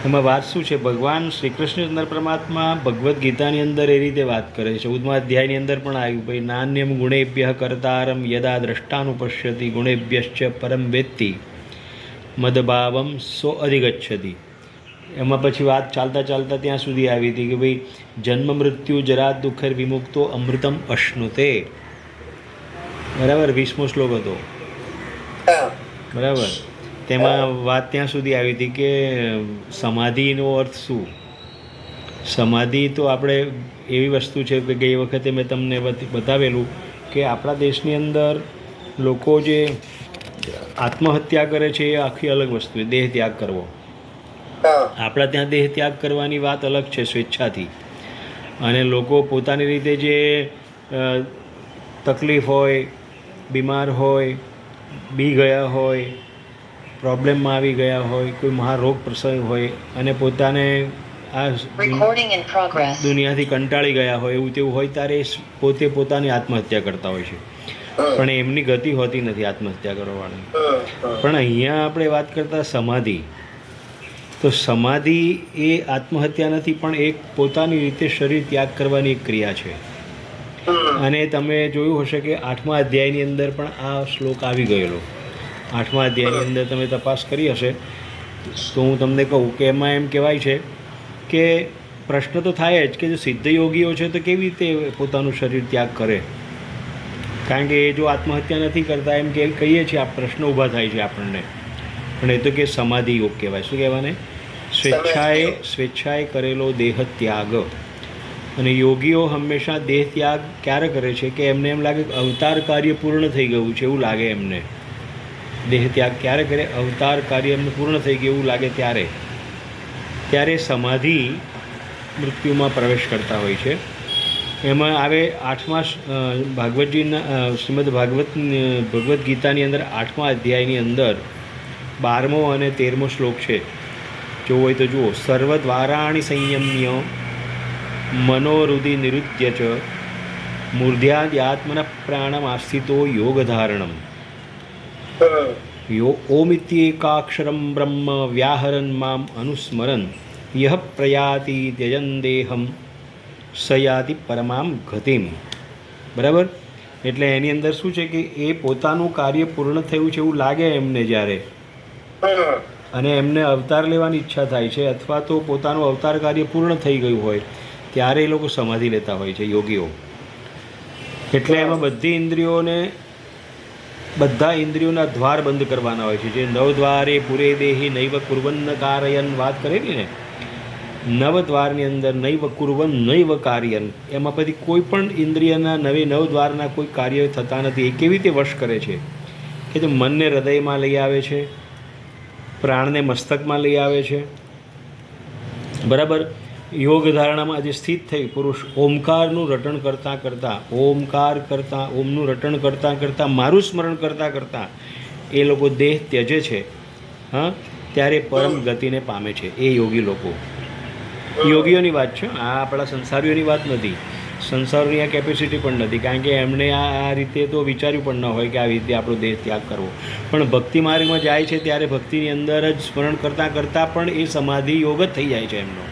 એમાં વાત શું છે? ભગવાન શ્રી કૃષ્ણચંદ્ર પરમાત્મા ભગવદ્ ગીતાની અંદર એ રીતે વાત કરે છે. 14મા અધ્યાયની અંદર પણ આવ્યું, ભાઈ નાન્યમ ગુણેભ્ય કર્તારમ યદા દ્રષ્ટાનુપશ્યતિ ગુણેભ્યશ્ચ પરમ વેત્તિ મદભાવમ સો અધિગચ્છતિ. એમાં પછી વાત ચાલતા ચાલતા ત્યાં સુધી આવી હતી કે ભાઈ જન્મ મૃત્યુ જરા દુઃખર વિમુક્તો અમૃતમ અશ્નુતે. બરાબર, 20મો શ્લોક હતો. બરાબર, તેમાં વાત ત્યાં સુધી આવી હતી કે સમાધિનો અર્થ શું. સમાધિ તો આપણે એવી વસ્તુ છે કે ગઈ વખતે મેં તમને બતાવેલું કે આપણા દેશની અંદર લોકો જે આત્મહત્યા કરે છે એ આખી અલગ વસ્તુ છે, દેહ ત્યાગ કરવો. આપણા ત્યાં દેહ ત્યાગ કરવાની વાત અલગ છે, સ્વેચ્છાથી. અને લોકો પોતાની રીતે જે તકલીફ હોય, બીમાર હોય, બી ગયા હોય, પ્રોબ્લેમમાં આવી ગયા હોય, કોઈ મહારોગ પ્રસંગ હોય અને પોતાને આ દુનિયાથી કંટાળી ગયા હોય, એવું તેવું હોય, ત્યારે પોતે પોતાની આત્મહત્યા કરતા હોય છે. પણ એમની ગતિ હોતી નથી આત્મહત્યા કરવાની. પણ અહીંયા આપણે વાત કરતા સમાધિ, તો સમાધિ એ આત્મહત્યા નથી, પણ એક પોતાની રીતે શરીર ત્યાગ કરવાની એક ક્રિયા છે. અને તમે જોયું હશે કે 8મા અધ્યાયની અંદર પણ આ શ્લોક આવી ગયેલો. 8મા અધ્યાયની અંદર તમે તપાસ કરી હશે તો હું તમને કહું કે એમાં એમ કહેવાય છે કે પ્રશ્ન તો થાય જ કે જો સિદ્ધ યોગીઓ છે તો કેવી રીતે પોતાનું શરીર ત્યાગ કરે? કારણ કે એ જો આત્મહત્યા નથી કરતા એમ કે કહીએ છીએ, આ પ્રશ્ન ઊભા થાય છે આપણને. પણ એ તો કે સમાધિ યોગ કહેવાય. શું કહેવાને? સ્વેચ્છાએ કરેલો દેહ ત્યાગ. અને યોગીઓ હંમેશા દેહ ત્યાગ ક્યારે કરે છે કે એમને એમ લાગે કે અવતાર કાર્ય પૂર્ણ થઈ ગયું છે, એવું લાગે એમને. દેહ ત્યાગ ક્યારે કરે? અવતાર કાર્ય એમને પૂર્ણ થઈ ગયું એવું લાગે ત્યારે સમાધિ મૃત્યુમાં પ્રવેશ કરતા હોય છે. એમાં આવે 8મા ભાગવતજીના શ્રીમદ ભગવદ્ ગીતાની અંદર 8મા અધ્યાયની અંદર 12મો અને 13મો શ્લોક છે. જો હોય તો જુઓ. સર્વદ્વારાણિ સંયમ્ય મનોહૃદિ નિરુદ્ય ચ મૂર્ધ્યાદ્યાત્મન પ્રાણમાસ્થિતો યોગધારણમ ઓમિત્યેકાક્ષરમ બ્રહ્મ વ્યાહરન મામ અનુસ્મરન યહ પ્રયાતિ ત્યજન દેહમ સયાતિ પરમામ ગતિમ. બરાબર, એટલે એની અંદર શું છે કે એ પોતાનું કાર્ય પૂર્ણ થયું છે એવું લાગે એમને જ્યારે, અને એમને અવતાર લેવાની ઈચ્છા થાય છે અથવા તો પોતાનું અવતાર કાર્ય પૂર્ણ થઈ ગયું હોય ત્યારે એ લોકો સમાધિ લેતા હોય છે, યોગીઓ. એટલે એમાં બધા ઇન્દ્રિયોના દ્વાર બંધ કરવાના હોય છે. જે નવદ્વારે પૂરે દેહી નૈવ કુર્વન્ન કારયન વાત કરેલી ને, નવદ્વારની અંદર નૈવ કુર્વન નૈવ કાર્યન, એમાં પછી કોઈ પણ ઇન્દ્રિયના નવદ્વારના કોઈ કાર્ય થતા નથી. એ કેવી રીતે વશ કરે છે કે જો મનને હૃદયમાં લઈ આવે છે, પ્રાણને મસ્તકમાં લઈ આવે છે. બરાબર, યોગ ધારણામાં જે સ્થિત થઈ પુરુષ ઓમકારનું રટણ કરતાં ઓમનું રટણ કરતાં મારું સ્મરણ કરતાં એ લોકો દેહ ત્યજે છે. હા, ત્યારે પરમ ગતિને પામે છે એ યોગી લોકો. યોગીઓની વાત છે, આ આપણા સંસારીઓની વાત નથી. સંસારોની આ કેપેસિટી પણ નથી, કારણ કે એમણે આ રીતે તો વિચાર્યું પણ ન હોય કે આવી રીતે આપણો દેહ ત્યાગ કરવો. પણ ભક્તિ માર્ગમાં જાય છે ત્યારે ભક્તિની અંદર જ સ્મરણ કરતાં પણ એ સમાધિ યોગ જ થઈ જાય છે એમનો.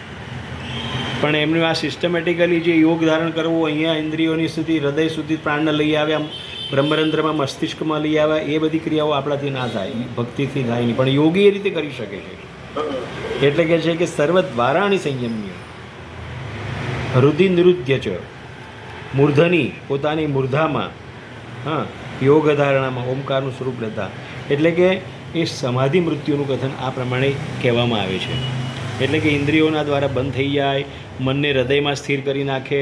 પણ એમનું આ સિસ્ટમેટિકલી જે યોગ ધારણ કરવું, અહીંયા ઇન્દ્રિયોની સુધી, હૃદય સુધી પ્રાણને લઈ આવ્યા, બ્રહ્મરંધ્રમાં મસ્તિષ્કમાં લઈ આવ્યા, એ બધી ક્રિયાઓ આપણાથી ના થાય, ભક્તિથી થાય નહીં. પણ યોગી એ રીતે કરી શકે છે. એટલે કે છે કે સર્વદ્વારાણિ સંયમ્ય હૃદિ નિરુદ્ય ચ મૂર્ધની, પોતાની મૂર્ધામાં, હા, યોગ ધારણામાં ઓમકારનું સ્વરૂપ લેતા. એટલે કે એ સમાધિ મૃત્યુનું કથન આ પ્રમાણે કહેવામાં આવે છે. એટલે કે ઇન્દ્રિયોના દ્વારા બંધ થઈ જાય, મનને હૃદયમાં સ્થિર કરી નાખે,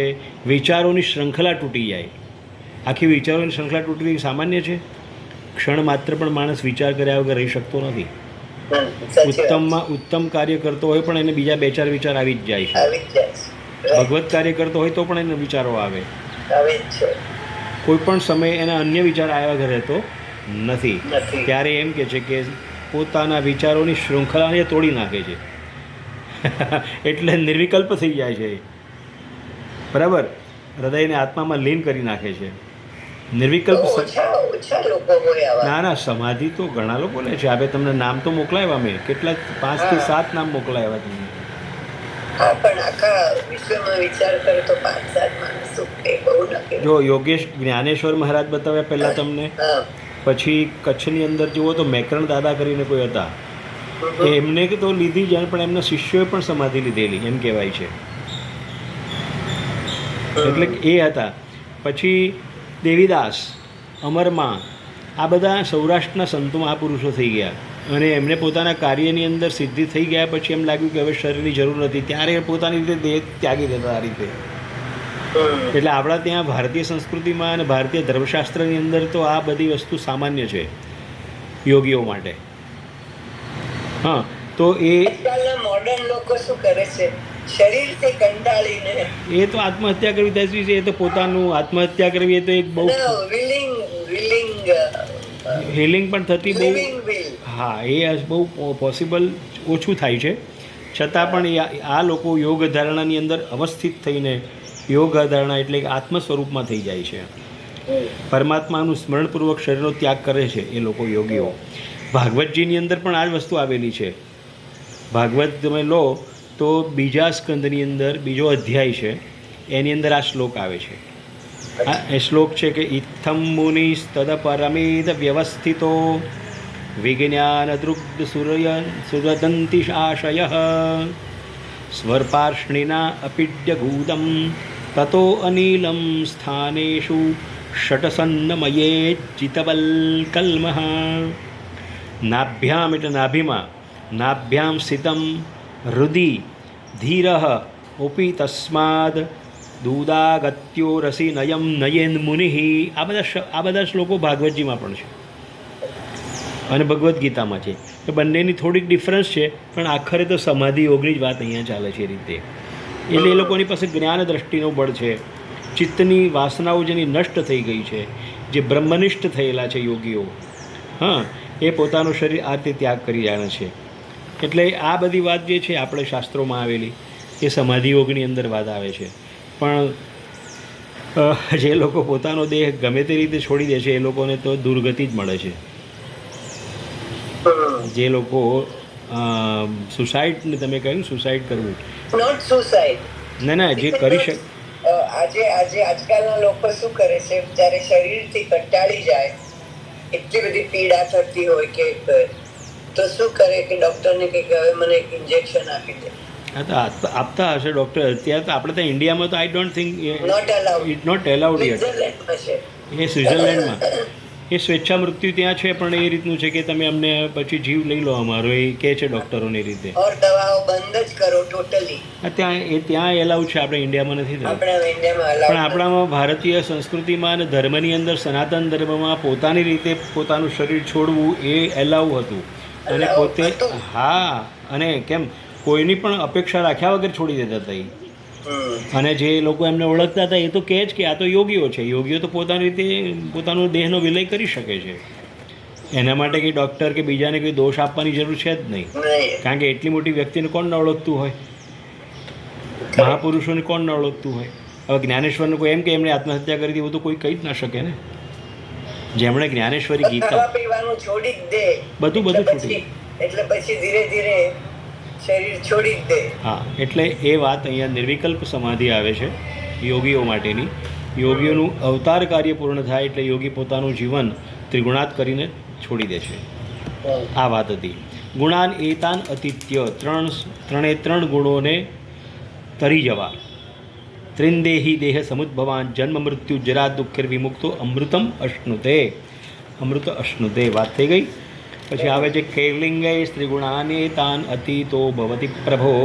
વિચારોની શૃંખલા તૂટી જાય. આખી વિચારોની શૃંખલા તૂટવી સામાન્ય છે. ક્ષણ માત્ર પણ માણસ વિચાર કર્યા વગર રહી શકતો નથી. ઉત્તમ કાર્ય કરતો હોય પણ એને બીજા 2-4 વિચાર આવી જ જાય છે. ભગવત કાર્ય કરતો હોય તો પણ એને વિચારો આવે. કોઈ પણ સમયે એના અન્ય વિચાર આવ્યા વગર રહેતો નથી. ત્યારે એમ કે છે કે પોતાના વિચારોની શૃંખલાને તોડી નાખે છે. એટલે નિર્વિકલ્પ થઈ જાય છે. બરાબર, હૃદયને આત્મામાં લીન કરી નાખે છે. નિર્વિકલ્પ ઓછા લોકો હોય આવા. ના ના, સમાધિ તો ઘણા લોકો લે છે. આપણે તમને નામ તો મોકલાવ્યા મેં, કેટલા 5 થી 7 નામ મોકલાવ્યા તમને. હા, પણ આખા વિશ્વમાં વિચાર કરે તો 5-7 માણસો એ બહુ ન કહેવાય. જો યોગેશ જ્ઞાનેશ્વર મહારાજ બતાવ્યા પહેલાં તમને, હા. પછી કચ્છની અંદર જુઓ તો મેકરણ દાદા કરીને કોઈ હતા, એમને તો લીધી જ, પણ એમના શિષ્યોએ પણ સમાધિ લીધેલી એમ કહેવાય છે. એટલે એ હતા. પછી દેવીદાસ, અમરમાં, આ બધા સૌરાષ્ટ્રના સંતો મહાપુરુષો થઈ ગયા, અને એમને પોતાના કાર્યની અંદર સિદ્ધિ થઈ ગયા પછી એમ લાગ્યું કે હવે શરીરની જરૂર નથી, ત્યારે પોતાની રીતે દેહ ત્યાગી દેતા આ રીતે. એટલે આપણા ત્યાં ભારતીય સંસ્કૃતિમાં અને ભારતીય ધર્મશાસ્ત્રની અંદર તો આ બધી વસ્તુ સામાન્ય છે યોગીઓ માટે. હા, તો એ મોડર્ન લોકો શું કરે છે, શરીરથી કંટાળીને એ તો આત્મહત્યા કરવી થાય છે. એ તો પોતાનું આત્મહત્યા કરવી એ તો એક બહુ હિલિંગ પણ થતી બહુ. હા, એ બહુ પોસિબલ ઓછું થાય છે. છતાં પણ આ લોકો યોગ ધારણાની અંદર અવસ્થિત થઈને, યોગ ધારણા એટલે આત્મ સ્વરૂપમાં થઈ જાય છે. પરમાત્માનું સ્મરણપૂર્વક શરીરનો ત્યાગ કરે છે એ લોકો યોગીઓ. ભાગવતજીની અંદર પણ આ જ વસ્તુ આવેલી છે. ભાગવત તમે લો તો બીજા સ્કંદની અંદર બીજો અધ્યાય છે, એની અંદર આ શ્લોક આવે છે. એ શ્લોક છે કે ઇત્થમ મુનિસ્તદ પરમેદ વ્યવસ્થિતો વિજ્ઞાન દૃગ્ધ સુરદંતિ આશય સ્વર્પાર્ષ્ણિના અપીડ્યગૂદમ તતો અનિલમ સ્થાનેષુ ષટસન્નમયે ચિતવલ્કલ્મઃ. નાભ્યામ એટલે નાભીમાં, નાભ્યામ સ્થિતમ હૃદિ ધીરઃ ઓપી તસ્માદ દૂદાગત્યો રસી નયમ નયેન મુનિ. આ બધા શ્લોકો ભાગવતજીમાં પણ છે અને ભગવદ્ ગીતામાં છે. તો બંનેની થોડીક ડિફરન્સ છે, પણ આખરે તો સમાધિ યોગની જ વાત અહીંયા ચાલે છે એ રીતે. એટલે એ લોકોની પાસે જ્ઞાન દ્રષ્ટિનું બળ છે, ચિત્તની વાસનાઓ જેની નષ્ટ થઈ ગઈ છે, જે બ્રહ્મનિષ્ઠ થયેલા છે યોગીઓ, હા, એ પોતાનું શરીર આ રીતે ત્યાગ કરી જાણે છે. એટલે આ બધી વાત જે છે આપણે શાસ્ત્રોમાં આવેલી એ સમાધિ યોગની અંદર વાત આવે છે. પણ જે લોકો પોતાનો દેહ ગમે તે રીતે છોડી દે છે એ લોકોને તો દુર્ગતિ જ મળે છે. જે લોકો સુસાઇડ, તમે કહ્યું સુસાઇડ કરવું, નોટ સુસાઇડ, ના, જે કરી શકે. આજકાલના લોકો શું કરે છે, જ્યારે શરીરથી કંટાળી જાય, એટલી બધી પીડા થતી હોય કે તો શું કરે કે ડોક્ટરને કહે કે હવે મને એક ઇન્જેક્શન આપી દે. હા, તો આપતા હશે ડૉક્ટર. અત્યારે તો આપણે તો ઇન્ડિયામાં તો I don't think it not allowed yet. એ સ્વિટ્ઝરલેન્ડમાં એ સ્વેચ્છા મૃત્યુ ત્યાં છે, પણ એ રીતનું છે કે તમે અમને પછી જીવ લઈ લો અમારો, એ કહે છે ડૉક્ટરોની રીતે. દવાઓ બંધ જ કરો ટોટલી. ત્યાં એલાઉડ છે, આપણે ઇન્ડિયામાં નથી થતું. પણ આપણામાં ભારતીય સંસ્કૃતિમાં અને ધર્મની અંદર, સનાતન ધર્મમાં પોતાની રીતે પોતાનું શરીર છોડવું એ એલાઉ હતું. અને પોતે, હા, અને કેમ કોઈની પણ અપેક્ષા રાખ્યા વગર છોડી દેતા હતા. અને જે લોકો એમને ઓળખતા હતા એ તો કહે જ કે આ તો યોગીઓ છે. યોગીઓ તો પોતાની રીતે પોતાનો દેહનો વિલય કરી શકે છે. એના માટે કંઈ ડૉક્ટર કે બીજાને કોઈ દોષ આપવાની જરૂર છે જ નહીં. કારણ કે એટલી મોટી વ્યક્તિને કોણ ન ઓળખતું હોય, મહાપુરુષોને કોણ ન ઓળખતું હોય. હવે જ્ઞાનેશ્વરને કોઈ એમ કે એમણે આત્મહત્યા કરી હતી, એવું તો કોઈ કહી જ ના શકે ને. જેમણે જ્ઞાનેશ્વરી ગીતા બધું છોડી, એટલે પછી ધીરે ધીરે શરીર છોડી દે. હા, એટલે એ વાત અહીંયા નિર્વિકલ્પ સમાધિ આવે છે યોગીઓ માટેની. યોગીઓનું અવતાર કાર્ય પૂર્ણ થાય એટલે યોગી પોતાનું જીવન ત્રિગુણાત કરીને છોડી દે છે. આ વાત હતી. ગુણાન એતાન અતિત્ય, ત્રણ ગુણોને તરી જવા. ત્રિન્દેહી દેહ સમુદ્ભવાન જન્મ મૃત્યુ જરા દુઃખેર વિમુક્તો અમૃતમ અશ્નુતે. અમૃત અશ્નુતે વાત થઈ ગઈ. પછી આવે છે કૈર્લિંગૈ સ્ત્રીગુણાને તાન અતીતો ભવતિ પ્રભો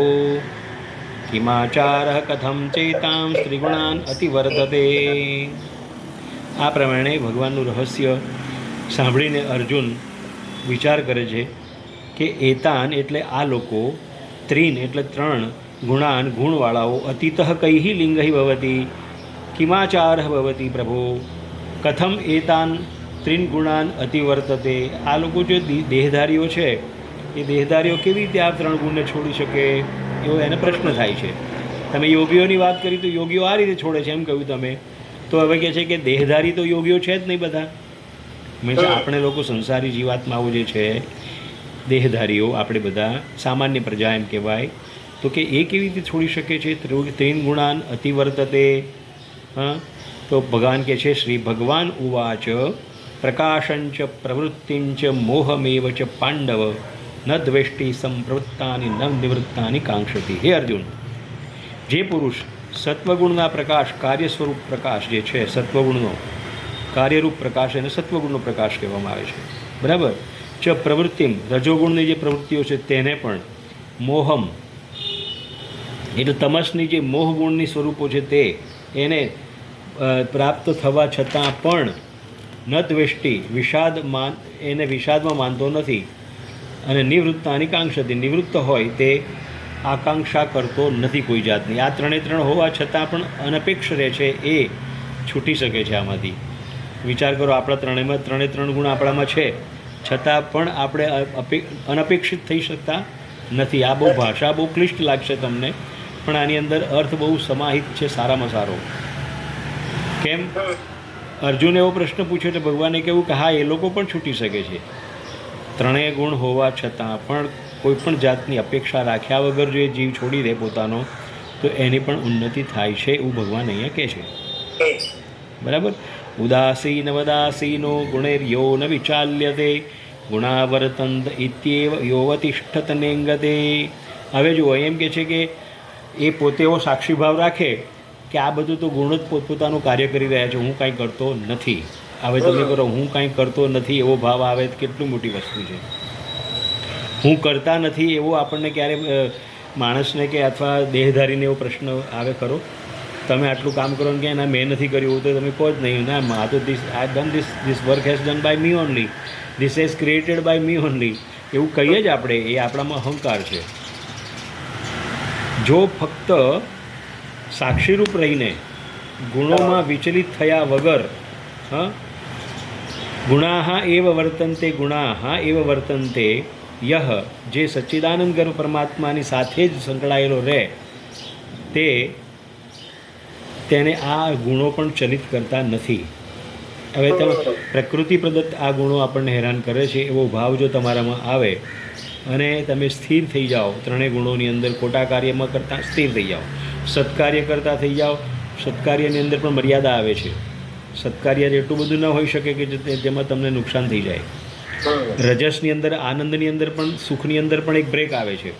કિમાચાર કથમ ચેતામ સ્ત્રીગુણાન અતિવર્તતે. આ પ્રમાણે ભગવાનનું રહસ્ય સાંભળીને અર્જુન વિચાર કરે છે કે એતાન એટલે આ લોકો, ત્રીન એટલે 3, ગુણાન ગુણવાળાઓ, અતીત કૈ લિંગૈ ભવતી કિમાચાર ભવતી પ્રભો કથમ એતાન ત્રીન ગુણાન અતિવર્તતે. આ લોકો જે દેહધારીઓ છે એ દેહધારીઓ કેવી રીતે આ 3 ગુણને છોડી શકે, એવો એને પ્રશ્ન થાય છે. તમે યોગીઓની વાત કરી તો યોગીઓ આ રીતે છોડે છે એમ કહ્યું તમે, તો હવે કહે છે કે દેહધારી તો યોગીઓ છે જ નહીં બધા. મીન્સ આપણે લોકો સંસારી જીવાત્માઓ જે છે દેહધારીઓ, આપણે બધા સામાન્ય પ્રજા એમ કહેવાય, તો કે એ કેવી રીતે છોડી શકે છે? ત્રીન ગુણાન અતિવર્તતે. હા, તો ભગવાન કહે છે, શ્રી ભગવાન ઉવાચ પ્રકાશંચ પ્રવૃત્તિંચ મોહમેવ ચ પાંડવ ન દ્વેષ્ટિ સંપ્રવૃત્તાની ન નિવૃત્તાની કાંક્ષતિ. હે અર્જુન, જે પુરુષ સત્વગુણના પ્રકાશ, કાર્ય સ્વરૂપ પ્રકાશ જે છે, સત્વગુણનો કાર્યરૂપ પ્રકાશ, એને સત્વગુણનો પ્રકાશ કહેવામાં આવે છે, બરાબર. ચ પ્રવૃત્તિમ, રજોગુણની જે પ્રવૃત્તિઓ છે તેને પણ, મોહમ એટલે તમસની જે મોહગુણની સ્વરૂપો છે તે, એને પ્રાપ્ત થવા છતાં પણ ન દ્વેષ્ટિ, એને વિષાદમાં માનતો નથી, અને નિવૃત્તાની કાંક્ષતિ, નિવૃત્ત હોય તે આકાંક્ષા કરતો નથી કોઈ જાતની. આ ત્રણે હોવા છતાં પણ અનપેક્ષ રહે છે, એ છૂટી શકે છે આમાંથી. વિચાર કરો, આપણા ત્રણે ગુણ આપણામાં છે, છતાં પણ આપણે અનપેક્ષિત થઈ શકતા નથી. આ બહુ ભાષા બહુ ક્લિષ્ટ લાગશે તમને, પણ આની અંદર અર્થ બહુ સમાહિત છે, સારામાં સારો. કેમ? અર્જુને એવો પ્રશ્ન પૂછ્યો એટલે ભગવાને કહ્યું કે હા, એ લોકો પણ છૂટી શકે છે. ત્રણેય ગુણ હોવા છતાં પણ કોઈ પણ જાતની અપેક્ષા રાખ્યા વગર જો એ જીવ છોડી દે પોતાનો, તો એની પણ ઉન્નતિ થાય છે, એવું ભગવાન અહીંયા કહે છે, બરાબર. ઉદાસીન વદાસીનો ગુણેર્યો ન વિચાલ્યતે ગુણાવર્તંત ઇત્યેવ યોવતિષ્ઠત નેંગતે. હવે જુઓ, એમ કહે છે કે એ પોતે એવો સાક્ષીભાવ રાખે કે આ બધું તો ગુણ જ પોતપોતાનું કાર્ય કરી રહ્યા છે, હું કાંઈ કરતો નથી. હવે તમે કરો, હું કાંઈ કરતો નથી એવો ભાવ આવે તો કેટલી મોટી વસ્તુ છે. હું કરતા નથી એવો આપણને ક્યારે માણસને કે અથવા દેહધારીને એવો પ્રશ્ન આવે ખરો? તમે આટલું કામ કરો ને કે ના મેં નથી કર્યું, તો તમે કહો જ નહીં, ના આ તો I done this work has done by me only, this has created by me only, એવું કહીએ જ આપણે. એ આપણામાં અહંકાર છે. જો ફક્ત સાક્ષીરૂપ રહીને ગુણોમાં વિચલિત થયા વગર, હા, ગુણાહ એવ વર્તન્તે યહ, જે સચ્ચિદાનંદ ગર્ભ પરમાત્માની સાથે જ સંકળાયેલો રહે, તેને આ ગુણો પણ ચલિત કરતા નથી. હવે તમે પ્રકૃતિ પ્રદત્ત આ ગુણો આપણને હેરાન કરે છે, એવો ભાવ જો તમારામાં આવે અને તમે સ્થિર થઈ જાઓ ત્રણેય ગુણોની અંદર, ખોટા કાર્યમાં કરતાં સ્થિર થઈ જાઓ, સત્કાર્ય કરતા થઈ જાઓ. સત્કાર્યની અંદર પણ મર્યાદા આવે છે. સત્કાર્ય એટલું બધું ન હોઈ શકે કે જેમાં તમને નુકસાન થઈ જાય. રજસની અંદર, આનંદની અંદર પણ, સુખની અંદર પણ એક બ્રેક આવે છે.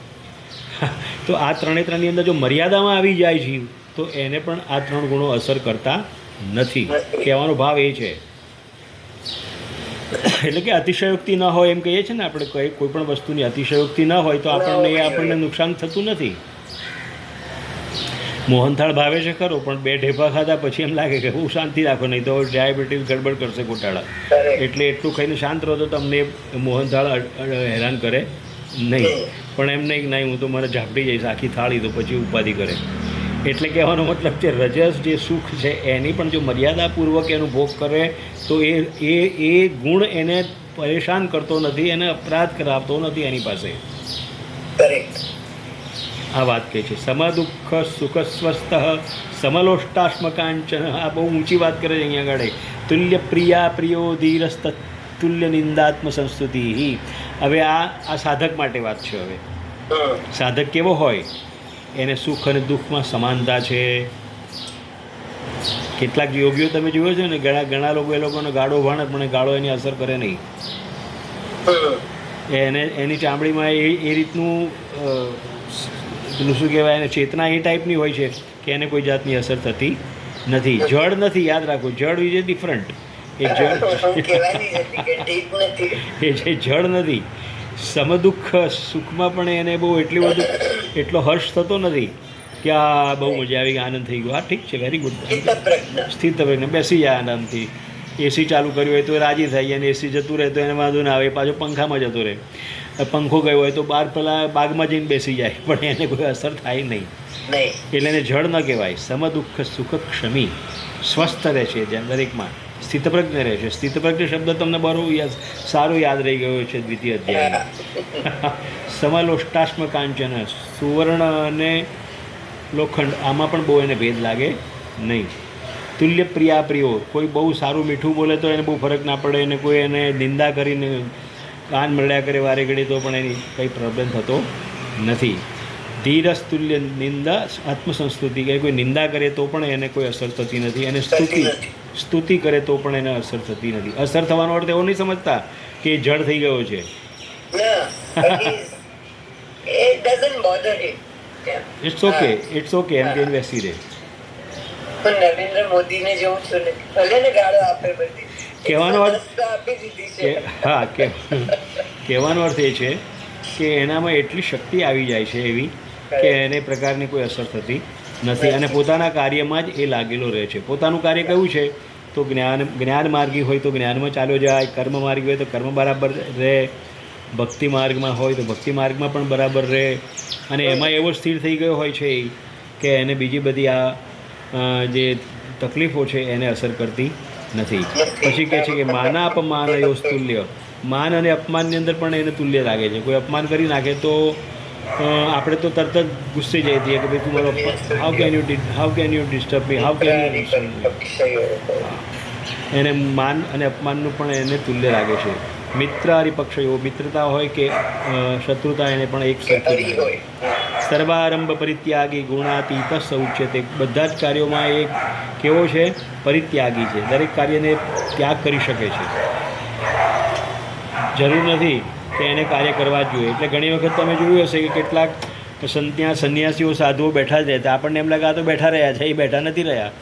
તો આ ત્રણની અંદર જો મર્યાદામાં આવી જાય છે, તો એને પણ આ ત્રણ ગુણો અસર કરતા નથી. કહેવાનો ભાવ એ છે. એટલે કે અતિશયોક્તિ ન હોય એમ કહીએ છીએ ને આપણે, કોઈ પણ વસ્તુની અતિશયોક્તિ ન હોય તો આપણને નુકસાન થતું નથી. મોહનથાળ ભાવે છે ખરો, પણ 2 ઢેફા ખાધા પછી એમ લાગે કે હું શાંતિ રાખો, નહીં તો ડાયાબિટીસ ગડબડ કરશે ગોટાળા. એટલે એટલું ખાઈને શાંત રહો તો તમને મોહનથાળ હેરાન કરે નહીં. પણ એમ નહીં, હું તો મને ઝાપડી જઈશ આખી થાળી, તો પછી ઉપાધિ કરે. એટલે કહેવાનો મતલબ છે, રજસ જે સુખ છે એની પણ જો મર્યાદાપૂર્વક એનો ભોગ કરે તો એ ગુણ એને પરેશાન કરતો નથી, એને અપરાધ કરાવતો નથી એની પાસે. આ વાત કહે છે. સમદુઃખ સુખ સ્વસ્થ સમલોષ્ટાશ્મકાંચન. આ બહુ ઊંચી વાત કરે છે અહીંયા આગળ. તુલ્ય પ્રિયા પ્રિયો ધીરસ્ત તુલ્ય નિંદાત્મ સંસ્તુતિ. હવે આ સાધક માટે વાત છે. હવે સાધક કેવો હોય, એને સુખ અને દુઃખમાં સમાનતા છે. કેટલાક યોગીઓ તમે જોયો છે ને, ઘણા લોકો એ લોકોનો ગાળો ભાણે પણ ગાળો એની અસર કરે નહીં. એની ચામડીમાં એ રીતનું શું કહેવાય, એને ચેતના એ ટાઈપની હોય છે કે એને કોઈ જાતની અસર થતી નથી. જડ નથી, યાદ રાખો, જડ ઇઝ ડિફરન્ટ. એ જડ નથી. સમદુઃખ સુખમાં પણ એને બહુ એટલો હર્ષ થતો નથી કે આ બહુ મજા આવી, આનંદ થઈ ગયો, હા ઠીક છે, વેરી ગુડ, સ્થિત પ્રજ્ઞ, બેસી જાય આનંદથી. એસી ચાલુ કર્યું હોય તો રાજી થાય, અને એસી જતું રહે તો એને વાંધો ના આવે, પાછો પંખામાં જતો રહે. પંખો ગયો હોય તો બહાર પેલા બાગમાં જઈને બેસી જાય, પણ એને કોઈ અસર થાય નહીં. એટલે એને જળ ન કહેવાય. સમદુઃખ સુખ ક્ષમી, સ્વસ્થ રહે છે જેમ દરેકમાં, સ્થિતપ્રજ્ઞ રહે છે. સ્થિતપ્રજ્ઞ શબ્દ તમને બહુ સારો યાદ રહી ગયો છે દ્વિતીય અધ્યાય. સમલોષ્ટાશ્મ કાંચન, સુવર્ણ અને લોખંડ, આમાં પણ બહુ એને ભેદ લાગે નહીં. તુલ્ય પ્રિયા પ્રિયો. કોઈ બહુ સારું મીઠું બોલે તો એને બહુ ફરક ના પડે, અને કોઈ એને નિંદા કરીને કાન મળ્યા કરે વારે ઘડી તો પણ એની કંઈ પ્રોબ્લેમ થતો નથી. ધીરસ તુલ્ય નિંદા આત્મસંસ્તુતિ, કે કોઈ નિંદા કરે તો પણ એને કોઈ અસર થતી નથી, અને સ્તુતિ કરે તો પણ એને અસર થતી નથી. અસર થવાનો અર્થ એવો નહીં સમજતા કે એ જડ થઈ ગયો છે. it doesn't bother him. It's okay, it's okay, એમ કે બેસી રહે. હું નરેન્દ્ર મોદીને જોઉં છું ને, ભલે ને ગાળો આપે બધી, કહેવાનો અર્થ રસ્તા આપી દીધી કે છે. હા કે કહેવાનો અર્થ એ છે કે એનામાં એટલી શક્તિ આવી જાય છે એવી કે એને પ્રકારની કોઈ અસર થતી નથી, અને પોતાના કાર્યમાં જ એ લાગેલો રહે છે. પોતાનું કાર્ય કયું છે તો જ્ઞાન માર્ગી હોય તો જ્ઞાનમાં ચાલ્યો જાય, કર્મ માર્ગી હોય તો કર્મ બરાબર રહે, ભક્તિ માર્ગમાં હોય તો ભક્તિ માર્ગમાં પણ બરાબર રહે, અને એમાં એવો સ્થિર થઈ ગયો હોય છે કે એને બીજી બધી આ જે તકલીફો છે એને અસર કરતી નથી. પછી કહે છે કે માના અપમાન યોસ્તુલ્ય, માન અને અપમાનની અંદર પણ એને તુલ્ય લાગે છે. કોઈ અપમાન કરી નાખે તો આપણે તો તરત જ ગુસ્સે જઈ જઈએ કે ભાઈ તું મારો how can you disturb me, how can you. એને માન અને અપમાનનું પણ એને તુલ્ય લાગે છે. મિત્ર હરિપક્ષયો, મિત્રતા હોય કે શત્રુતા, એને પણ એક સરખી લાગે. સર્વારંભ પરિત્યાગી ગુણાતીત ઉચ્યતે. બધા જ કાર્યોમાં એ કેવો છે? પરિત્યાગી છે. દરેક કાર્યને ત્યાગ કરી શકે છે. જરૂર નથી કે એને કાર્ય કરવા જ જોઈએ. એટલે ઘણી વખત તમે જોયું હશે કે કેટલાક સંન્યાસીઓ સાધુઓ બેઠા જ રહેતા, આપણને એમ લાગે આ તો બેઠા રહ્યા છે, એ બેઠા નથી રહ્યા.